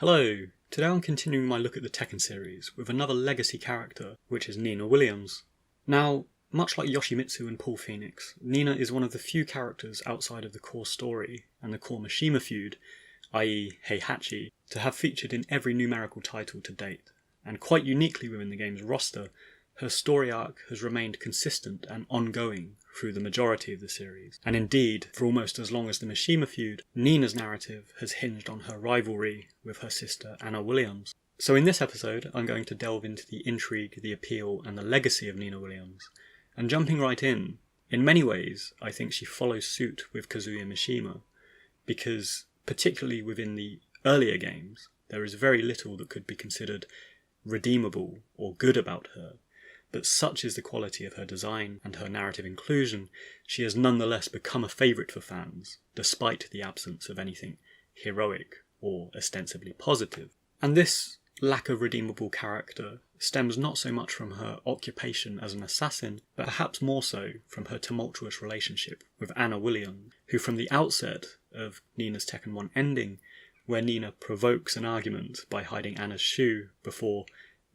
Hello! Today I'm continuing my look at the Tekken series with another legacy character, which is Nina Williams. Now, much like Yoshimitsu and Paul Phoenix, Nina is one of the few characters outside of the core story and the core Mishima feud, i.e. Heihachi, to have featured in every numerical title to date, and quite uniquely within the game's roster, her story arc has remained consistent and ongoing through the majority of the series. And indeed, for almost as long as the Mishima feud, Nina's narrative has hinged on her rivalry with her sister Anna Williams. So in this episode, I'm going to delve into the intrigue, the appeal, and the legacy of Nina Williams. And jumping right in many ways, I think she follows suit with Kazuya Mishima, because particularly within the earlier games, there is very little that could be considered redeemable or good about her. But such is the quality of her design and her narrative inclusion, she has nonetheless become a favourite for fans, despite the absence of anything heroic or ostensibly positive. And this lack of redeemable character stems not so much from her occupation as an assassin, but perhaps more so from her tumultuous relationship with Anna Williams, who from the outset of Nina's Tekken 1 ending, where Nina provokes an argument by hiding Anna's shoe before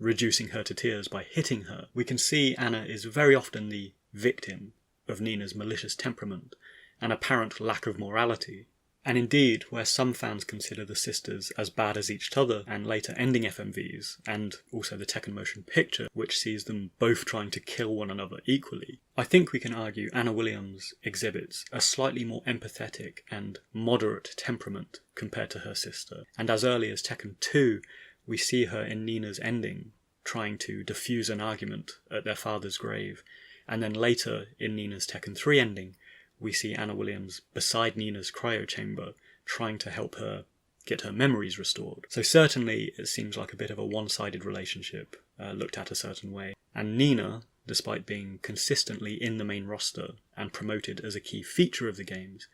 reducing her to tears by hitting her, we can see Anna is very often the victim of Nina's malicious temperament and apparent lack of morality. And indeed, where some fans consider the sisters as bad as each other and later ending FMVs, and also the Tekken motion picture, which sees them both trying to kill one another equally, I think we can argue Anna Williams exhibits a slightly more empathetic and moderate temperament compared to her sister, and as early as Tekken 2, we see her in Nina's ending, trying to defuse an argument at their father's grave, and then later in Nina's Tekken 3 ending, we see Anna Williams beside Nina's cryo chamber, trying to help her get her memories restored. So certainly it seems like a bit of a one-sided relationship, looked at a certain way. And Nina, despite being consistently in the main roster and promoted as a key feature of the games,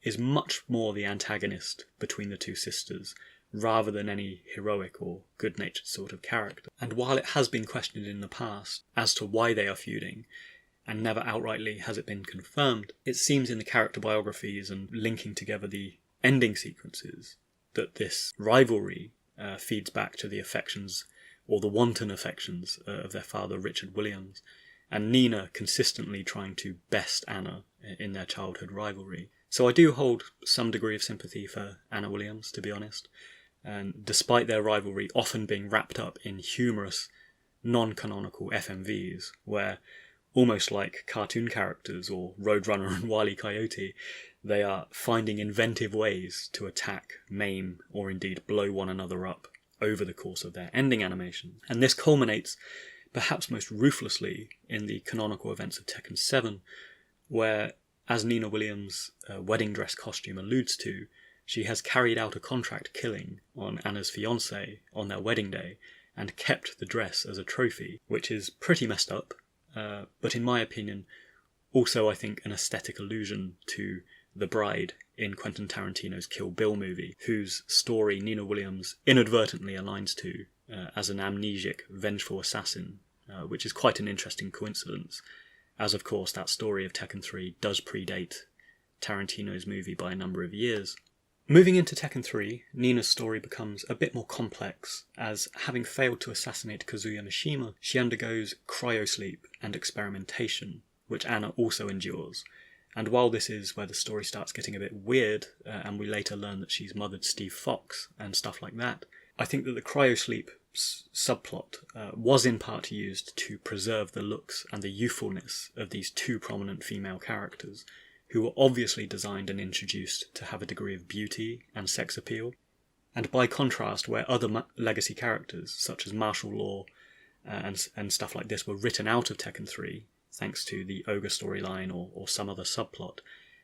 is much more the antagonist between the two sisters, rather than any heroic or good-natured sort of character. And while it has been questioned in the past as to why they are feuding, and never outrightly has it been confirmed, it seems in the character biographies and linking together the ending sequences that this rivalry feeds back to the affections, or the wanton affections, of their father Richard Williams, and Nina consistently trying to best Anna in their childhood rivalry. So I do hold some degree of sympathy for Anna Williams, to be honest. And despite their rivalry often being wrapped up in humorous, non-canonical FMVs, where, almost like cartoon characters or Roadrunner and Wile E. Coyote, they are finding inventive ways to attack, maim, or indeed blow one another up over the course of their ending animation. And this culminates, perhaps most ruthlessly, in the canonical events of Tekken 7, where, as Nina Williams' wedding dress costume alludes to, she has carried out a contract killing on Anna's fiancé on their wedding day and kept the dress as a trophy, which is pretty messed up, but in my opinion also I think an aesthetic allusion to the bride in Quentin Tarantino's Kill Bill movie, whose story Nina Williams inadvertently aligns to as an amnesic, vengeful assassin, which is quite an interesting coincidence, as of course that story of Tekken 3 does predate Tarantino's movie by a number of years. Moving into Tekken 3, Nina's story becomes a bit more complex, as having failed to assassinate Kazuya Mishima, she undergoes cryosleep and experimentation, which Anna also endures. And while this is where the story starts getting a bit weird, and we later learn that she's mothered Steve Fox and stuff like that, I think that the cryosleep subplot was in part used to preserve the looks and the youthfulness of these two prominent female characters, who were obviously designed and introduced to have a degree of beauty and sex appeal. And by contrast, where other legacy characters, such as martial law and stuff like this, were written out of Tekken 3, thanks to the ogre storyline or some other subplot,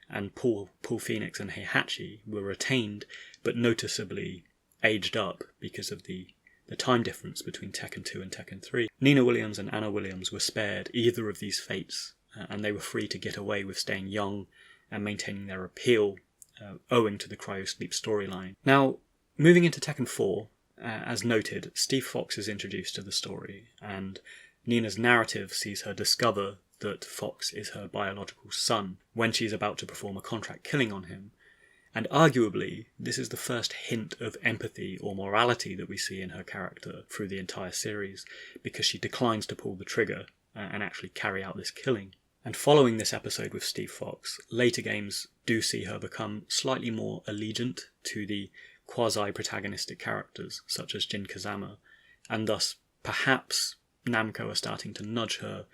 and Paul Phoenix and Heihachi were retained, but noticeably aged up because of the time difference between Tekken 2 and Tekken 3. Nina Williams and Anna Williams were spared either of these fates, and they were free to get away with staying young and maintaining their appeal, owing to the cryosleep storyline. Now, moving into Tekken 4, as noted, Steve Fox is introduced to the story, and Nina's narrative sees her discover that Fox is her biological son when she's about to perform a contract killing on him, And arguably, this is the first hint of empathy or morality that we see in her character through the entire series, because she declines to pull the trigger and actually carry out this killing. And following this episode with Steve Fox, later games do see her become slightly more allegiant to the quasi-protagonistic characters, such as Jin Kazama, and thus perhaps Namco are starting to nudge her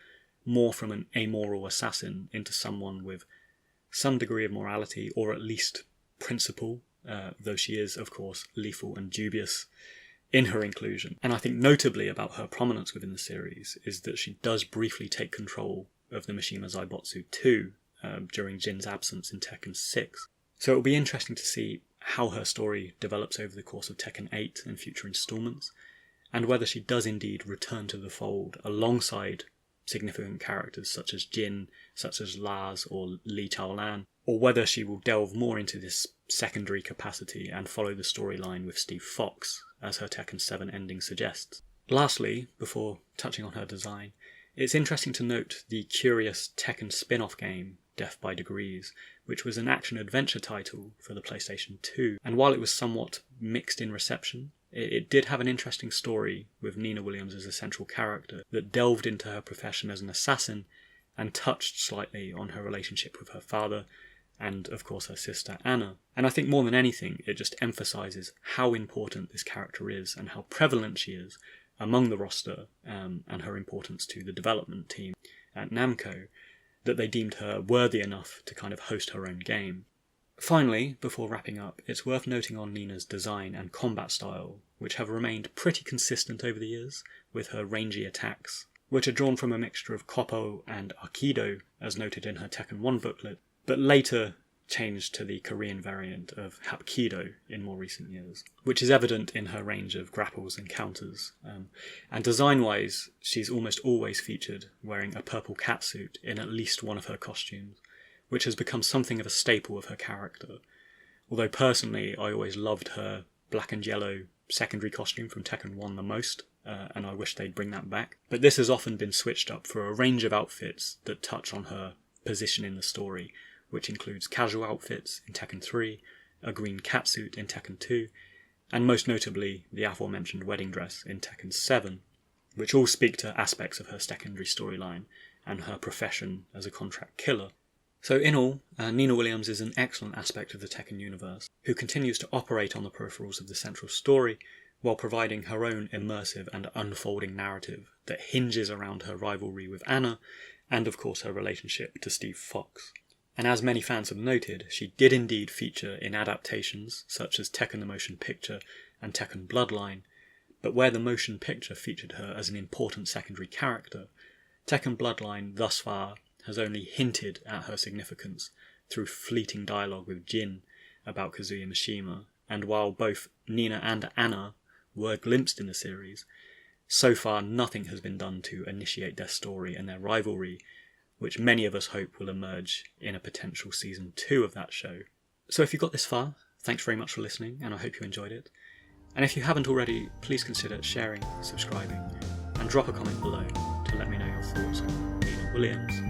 more from an amoral assassin into someone with some degree of morality, or at least principle, though she is, of course, lethal and dubious in her inclusion. And I think notably about her prominence within the series is that she does briefly take control of the Mishima Zaibotsu 2 during Jin's absence in Tekken 6. So it'll be interesting to see how her story develops over the course of Tekken 8 and future installments, and whether she does indeed return to the fold alongside significant characters such as Jin, such as Lars or Li Chaolan, or whether she will delve more into this secondary capacity and follow the storyline with Steve Fox, as her Tekken 7 ending suggests. Lastly, before touching on her design, it's interesting to note the curious Tekken spin-off game, Death by Degrees, which was an action-adventure title for the PlayStation 2, and while it was somewhat mixed in reception, it did have an interesting story with Nina Williams as a central character that delved into her profession as an assassin and touched slightly on her relationship with her father and, of course, her sister Anna. And I think more than anything, it just emphasises how important this character is and how prevalent she is among the roster, and her importance to the development team at Namco, that they deemed her worthy enough to kind of host her own game. Finally, before wrapping up, it's worth noting on Nina's design and combat style, which have remained pretty consistent over the years, with her rangy attacks, which are drawn from a mixture of Koppo and Aikido, as noted in her Tekken 1 booklet, but later changed to the Korean variant of Hapkido in more recent years, which is evident in her range of grapples and counters. And design-wise, she's almost always featured wearing a purple catsuit in at least one of her costumes, which has become something of a staple of her character. Although personally, I always loved her black and yellow secondary costume from Tekken 1 the most, and I wish they'd bring that back. But this has often been switched up for a range of outfits that touch on her position in the story, which includes casual outfits in Tekken 3, a green catsuit in Tekken 2, and most notably the aforementioned wedding dress in Tekken 7, which all speak to aspects of her secondary storyline and her profession as a contract killer. So in all, Nina Williams is an excellent aspect of the Tekken universe, who continues to operate on the peripherals of the central story, while providing her own immersive and unfolding narrative that hinges around her rivalry with Anna, and of course her relationship to Steve Fox. And as many fans have noted, she did indeed feature in adaptations such as Tekken the Motion Picture and Tekken Bloodline, but where the motion picture featured her as an important secondary character, Tekken Bloodline thus far has only hinted at her significance through fleeting dialogue with Jin about Kazuya Mishima, and while both Nina and Anna were glimpsed in the series, so far nothing has been done to initiate their story and their rivalry, which many of us hope will emerge in a potential season 2 of that show. So if you got this far, thanks very much for listening, and I hope you enjoyed it. And if you haven't already, please consider sharing, subscribing, and drop a comment below to let me know your thoughts on Nina Williams.